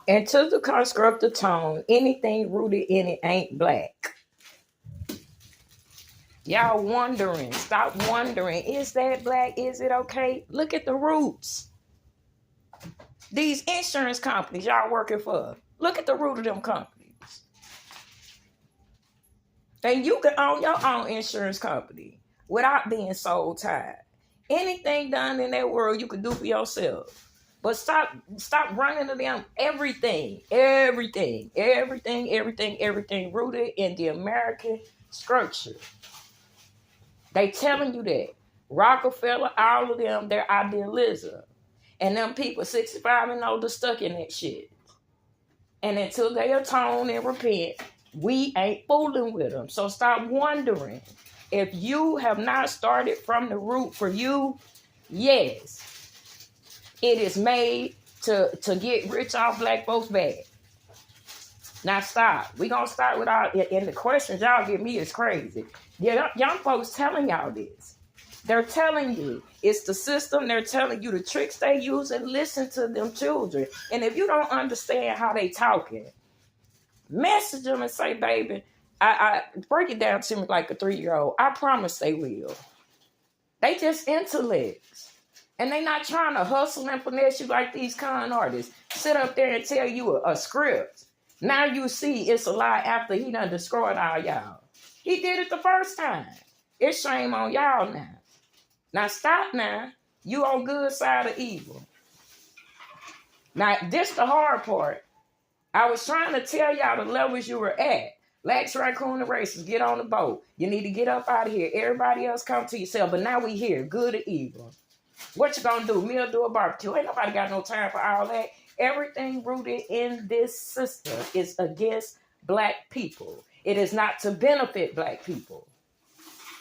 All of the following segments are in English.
And to the constructive tone, anything rooted in it ain't black. Y'all wondering, stop wondering, is that black? Is it okay? Look at the roots. These insurance companies y'all working for, look at the root of them companies. And you can own your own insurance company without being soul tied. Anything done in that world you can do for yourself. But stop running to them everything rooted in the American structure. They telling you that. Rockefeller, all of them, they're idealism. And them people 65 and older stuck in that shit. And until they atone and repent, we ain't fooling with them. So stop wondering. If you have not started from the root for you, yes, it is made to get rich off black folks' back. Now stop. We gonna start with all, and the questions y'all give me is crazy. Young folks telling y'all this. They're telling you it's the system. They're telling you the tricks they use, and listen to them children. And if you don't understand how they talking, message them and say, baby, I break it down to me like a 3-year-old. I promise they will. They just intellects. And they not trying to hustle and finesse you like these con artists. Sit up there and tell you a script. Now you see it's a lie after he done destroyed all y'all. He did it the first time. It's shame on y'all now. Now stop now. You on good side of evil. Now this the hard part. I was trying to tell y'all the levels you were at. Lax Raccoon and Racers, get on the boat. You need to get up out of here. Everybody else come to yourself. But now we here, good or evil. What you gonna do? Me'll do a barbecue. Ain't nobody got no time for all that. Everything rooted in this system is against black people. It is not to benefit black people.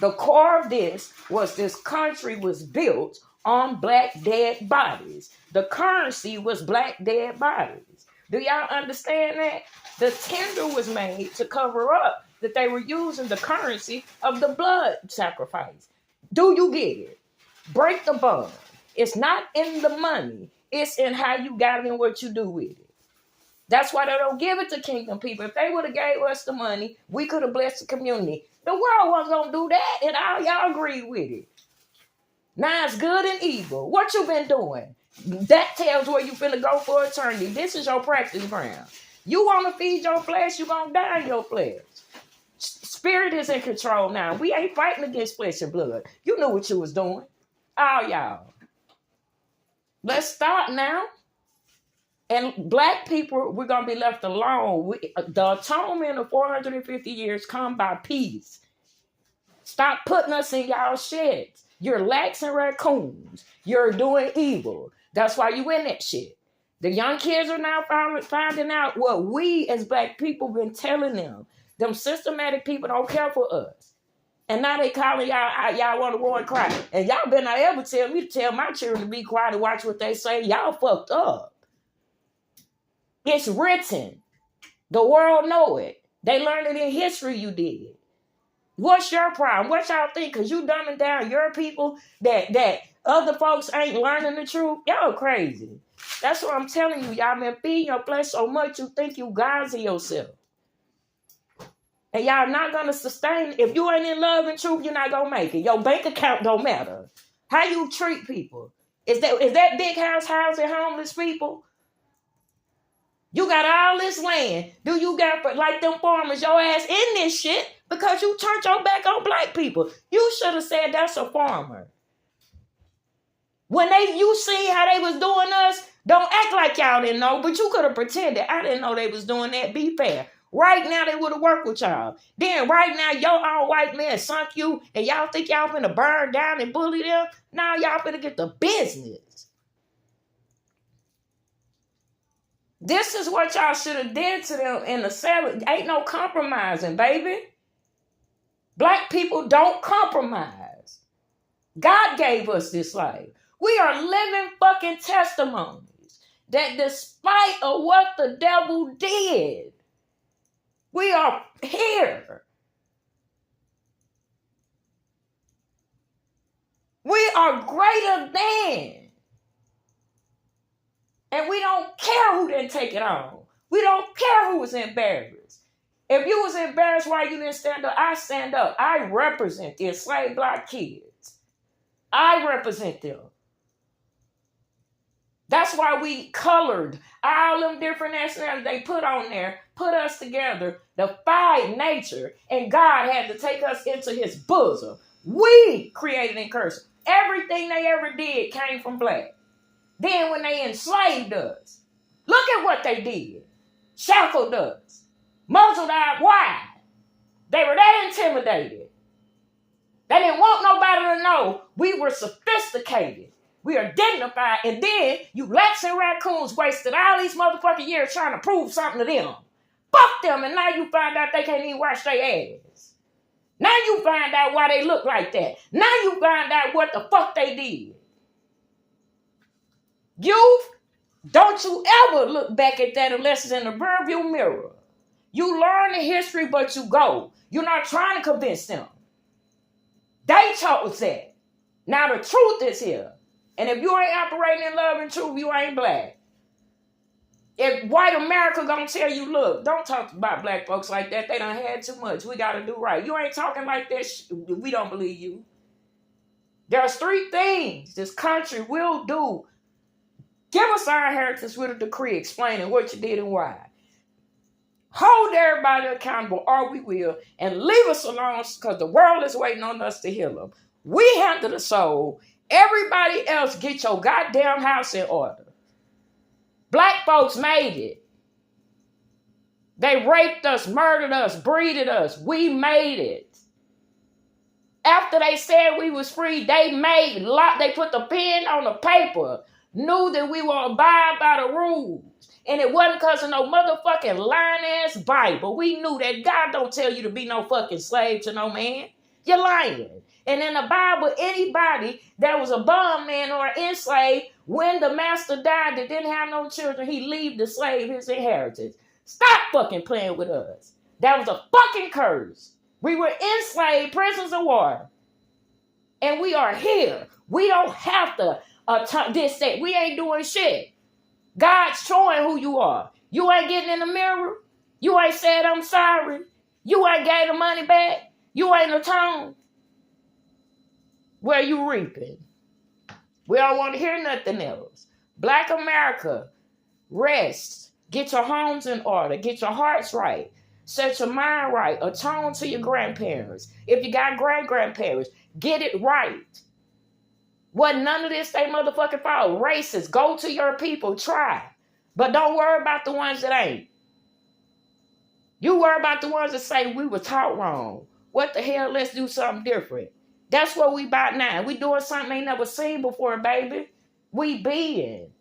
The core of this was this country was built on black dead bodies. The currency was black dead bodies. Do y'all understand that? The tender was made to cover up that they were using the currency of the blood sacrifice. Do you get it? Break the bond. It's not in the money. It's in how you got it and what you do with it. That's why they don't give it to kingdom people. If they would have gave us the money, we could have blessed the community. The world wasn't going to do that, and all y'all agreed with it. Now it's good and evil. What you been doing? That tells where you finna go for eternity. This is your practice ground. You want to feed your flesh, you going to die in your flesh. Spirit is in control now. We ain't fighting against flesh and blood. You knew what you was doing. All y'all. Let's start now. And black people, we're going to be left alone. The atonement of 450 years come by peace. Stop putting us in y'all sheds. You're lax and raccoons. You're doing evil. That's why you in that shit. The young kids are now finding out what we as black people been telling them. Them systematic people don't care for us. And now they calling y'all want to go and cry. And y'all better not ever tell me to tell my children to be quiet and watch what they say. Y'all fucked up. It's written. The world know it. They learned it in history you did. What's your problem? What y'all think? Because you dumbing down your people that other folks ain't learning the truth? Y'all crazy. That's what I'm telling you. Y'all been feeding your flesh so much you think you gods of yourself. And y'all not going to sustain. If you ain't in love and truth, you're not going to make it. Your bank account don't matter. How you treat people. Is that big house housing homeless people? You got all this land. Do you got, like them farmers, your ass in this shit because you turned your back on black people? You should have said that's a farmer. When you see how they was doing us, don't act like y'all didn't know, but you could have pretended. I didn't know they was doing that. Be fair. Right now, they would have worked with y'all. Then right now, your all white man sunk you, and y'all think y'all finna burn down and bully them? Now y'all finna get the business. This is what y'all should have did to them in the 70s. Ain't no compromising, baby. Black people don't compromise. God gave us this life. We are living fucking testimonies that despite of what the devil did, we are here. We are greater than. And we don't don't care who didn't take it on. We don't care who was embarrassed. If you was embarrassed why you didn't stand up, I stand up. I represent the enslaved black kids. I represent them. That's why we colored all them different nationalities they put on there, put us together, defied nature, and God had to take us into his bosom. We created and cursed. Everything they ever did came from black. Then when they enslaved us, look at what they did. Shackled us. Muzzled our why? They were that intimidated. They didn't want nobody to know we were sophisticated. We are dignified. And then you rats and raccoons wasted all these motherfucking years trying to prove something to them. Fuck them. And now you find out they can't even wash their ass. Now you find out why they look like that. Now you find out what the fuck they did. Youth, don't you ever look back at that unless it's in the rearview mirror. You learn the history, but you go. You're not trying to convince them. They chose that. Now the truth is here. And if you ain't operating in love and truth, you ain't black. If white America gonna tell you, look, don't talk about black folks like that. They done had too much. We gotta do right. You ain't talking like that. We don't believe you. There's 3 things this country will do. Give us our inheritance with a decree explaining what you did and why. Hold everybody accountable, or we will, and leave us alone because the world is waiting on us to heal them. We handle the soul. Everybody else get your goddamn house in order. Black folks made it. They raped us, murdered us, breeded us. We made it. After they said we was free, they put the pen on the paper, knew that we will abide by the rules. And it wasn't because of no motherfucking lying-ass Bible. We knew that God don't tell you to be no fucking slave to no man. You're lying. And in the Bible, anybody that was a bondman or enslaved, when the master died that didn't have no children, he leave the slave his inheritance. Stop fucking playing with us. That was a fucking curse. We were enslaved, prisoners of war. And we are here. We don't have to that. We ain't doing shit. God's showing who you are. You ain't getting in the mirror. You ain't said I'm sorry. You ain't gave the money back. You ain't atoned. Where you reaping? We don't want to hear nothing else. Black America, rest. Get your homes in order. Get your hearts right. Set your mind right. Atone to your grandparents. If you got great-grandparents, get it right. Wasn't none of this they motherfucking fault. Racist. Go to your people. Try. But don't worry about the ones that ain't. You worry about the ones that say we were taught wrong. What the hell? Let's do something different. That's what we about now. We doing something ain't never seen before, baby. We being.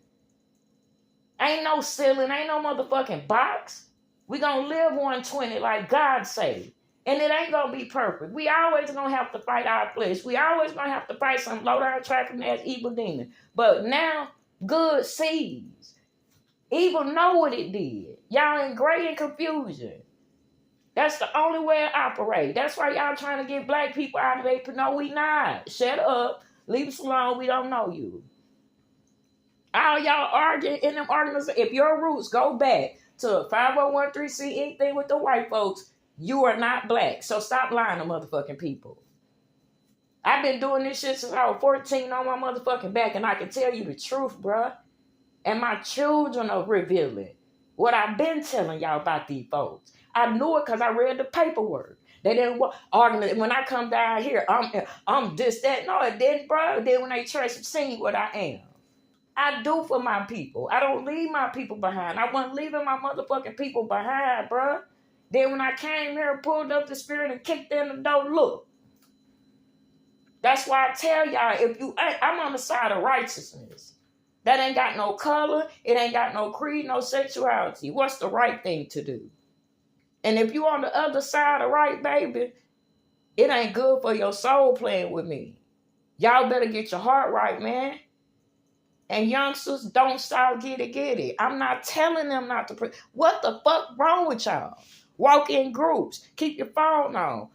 Ain't no ceiling. Ain't no motherfucking box. We gonna live 120 like God say. And it ain't gonna be perfect. We always gonna have to fight our flesh. We always gonna have to fight some low-down trafficking ass evil demon. But now, good sees. Evil know what it did. Y'all in gray and confusion. That's the only way it operates. That's why y'all trying to get black people out of there. No, we not. Shut up. Leave us alone. We don't know you. All y'all arguing in them arguments. If your roots go back to 5013C, anything with the white folks, you are not black. So stop lying to motherfucking people. I've been doing this shit since I was 14 on my motherfucking back, and I can tell you the truth, bruh. And my children are revealing what I've been telling y'all about these folks. I knew it because I read the paperwork. They didn't argue. When I come down here, I'm this, that. No, it didn't, bro. Then when they try to see what I am. I do for my people. I don't leave my people behind. I wasn't leaving my motherfucking people behind, bro. Then when I came here, pulled up the spirit and kicked in the door, look. That's why I tell y'all, I'm on the side of righteousness. That ain't got no color. It ain't got no creed, no sexuality. What's the right thing to do? And if you on the other side of right, baby, it ain't good for your soul playing with me. Y'all better get your heart right, man. And youngsters, don't stop, get it. I'm not telling them not to pray. What the fuck wrong with y'all? Walk in groups. Keep your phone on.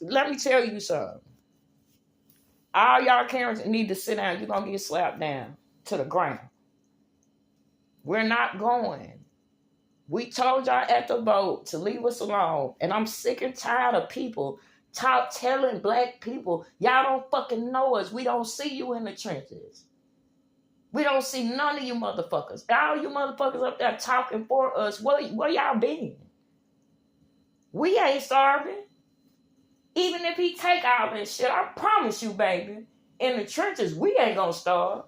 Let me tell you something. All y'all Karens need to sit down. You're going to get slapped down to the ground. We're not going. We told y'all at the vote to leave us alone. And I'm sick and tired of people telling black people, y'all don't fucking know us. We don't see you in the trenches. We don't see none of you motherfuckers. All you motherfuckers up there talking for us, where y'all been? We ain't starving. Even if he take all this shit, I promise you, baby, in the trenches, we ain't gonna starve.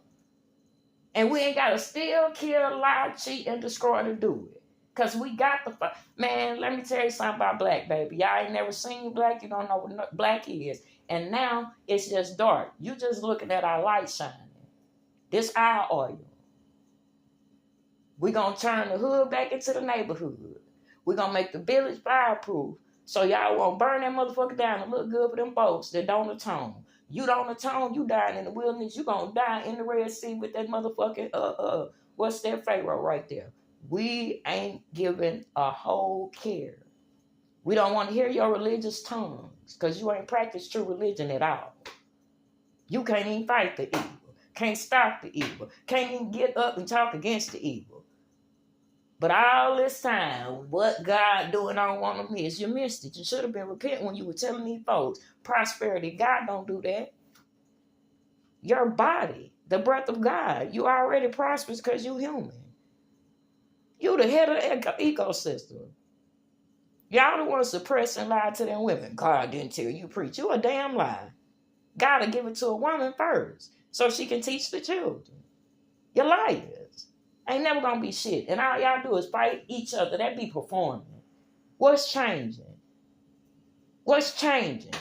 And we ain't gotta steal, kill, lie, cheat, and destroy to do it. Because we got the man, let me tell you something about black, baby. Y'all ain't never seen black. You don't know what black is. And now it's just dark. You just looking at our light shining. This our oil. We're going to turn the hood back into the neighborhood. We're going to make the village fireproof. So y'all won't burn that motherfucker down and look good for them folks that don't atone. You don't atone, you dying in the wilderness. You going to die in the Red Sea with that motherfucking, what's that Pharaoh right there? We ain't giving a whole care. We don't want to hear your religious tongues because you ain't practiced true religion at all. You can't even fight the evil. Can't stop the evil. Can't even get up and talk against the evil. But all this time, what God doing on one of me is you missed it. You should have been repenting when you were telling these folks prosperity. God don't do that. Your body, the breath of God, you already prosperous because you human. You the head of the ecosystem. Y'all the ones suppressing lie to them women. God didn't tell you preach. You a damn lie. God will give it to a woman first so she can teach the children. You're liars. Ain't never gonna be shit. And all y'all do is fight each other. That be performing. What's changing? What's changing?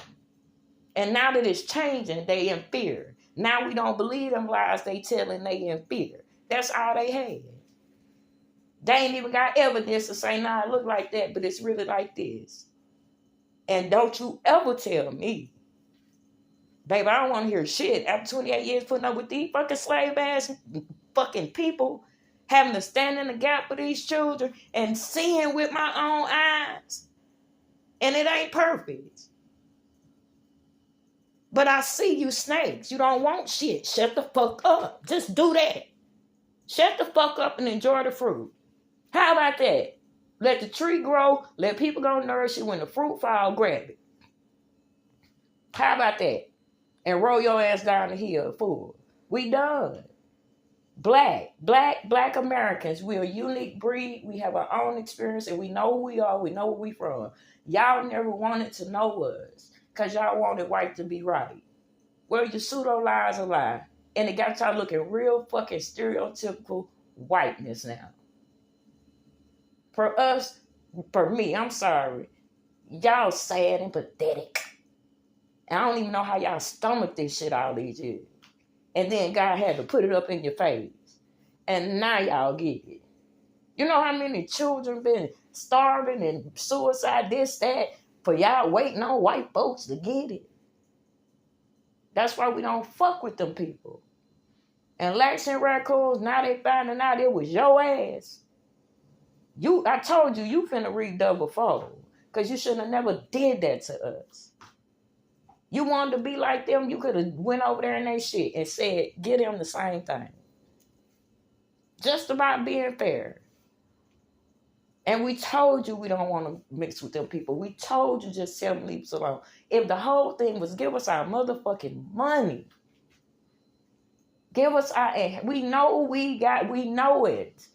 And now that it's changing, they in fear. Now we don't believe them lies they telling, they in fear. That's all they had. They ain't even got evidence to say, nah, it look like that, but it's really like this. And don't you ever tell me, baby, I don't want to hear shit. After 28 years putting up with these fucking slave ass fucking people, having to stand in the gap for these children and seeing with my own eyes. And it ain't perfect. But I see you snakes. You don't want shit. Shut the fuck up. Just do that. Shut the fuck up and enjoy the fruit. How about that? Let the tree grow. Let people go nourish it. When the fruit fall, grab it. How about that? And roll your ass down the hill full. We done. Black Americans. We're a unique breed. We have our own experience and we know who we are. We know where we from. Y'all never wanted to know us because y'all wanted white to be right. Well, your pseudo lies a lie. And it got y'all looking real fucking stereotypical whiteness now. For us, for me, I'm sorry. Y'all sad and pathetic. And I don't even know how y'all stomach this shit all these years. And then God had to put it up in your face. And now y'all get it. You know how many children been starving and suicide, this, that, for y'all waiting on white folks to get it? That's why we don't fuck with them people. And Lax and Raccoons, now they finding out it was your ass. I told you, you finna read double fold. Because you shouldn't have never did that to us. You wanted to be like them, you could have went over there in their shit and said, get them the same thing. Just about being fair. And we told you we don't want to mix with them people. We told you just tell them leave us alone. If the whole thing was give us our motherfucking money. Give us we know it.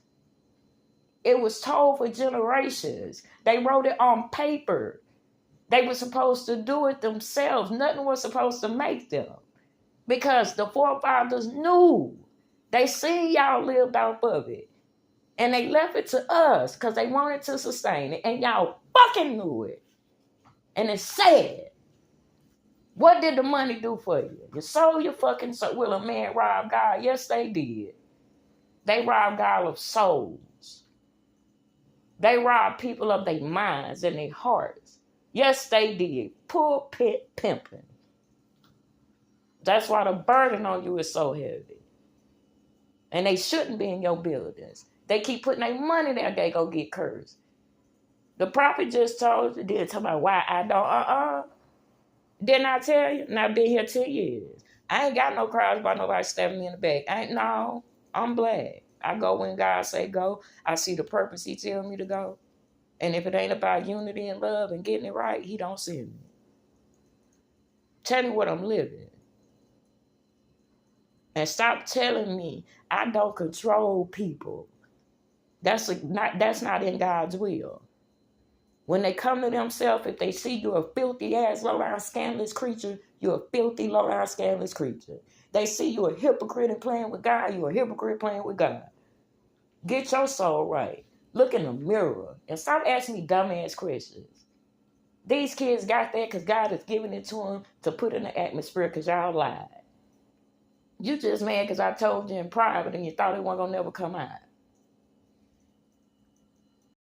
It was told for generations. They wrote it on paper. They were supposed to do it themselves. Nothing was supposed to make them. Because the forefathers knew. They seen y'all lived off of it. And they left it to us because they wanted to sustain it. And y'all fucking knew it. And it's sad. What did the money do for you? You sold your fucking soul. Will a man rob God? Yes, they did. They robbed God of souls. They robbed people of their minds and their hearts. Yes, they did. Pulpit pimping. That's why the burden on you is so heavy. And they shouldn't be in your buildings. They keep putting their money there, they go get cursed. The prophet just told you, did talk about why I don't, Didn't I tell you? And I've been here 10 years. I ain't got no crowds about nobody stabbing me in the back. I'm black. I go when God say go. I see the purpose he tell me to go. And if it ain't about unity and love and getting it right, he don't send me. Tell me what I'm living. And stop telling me I don't control people. That's not in God's will. When they come to themselves, if they see you're a filthy ass, low-down, scandalous creature, you're a filthy, low-down, scandalous creature. They see you a hypocrite and playing with God, you're a hypocrite playing with God. Get your soul right. Look in the mirror and stop asking me dumbass questions. These kids got that because God has given it to them to put in the atmosphere because y'all lied. You just mad because I told you in private and you thought it wasn't going to never come out.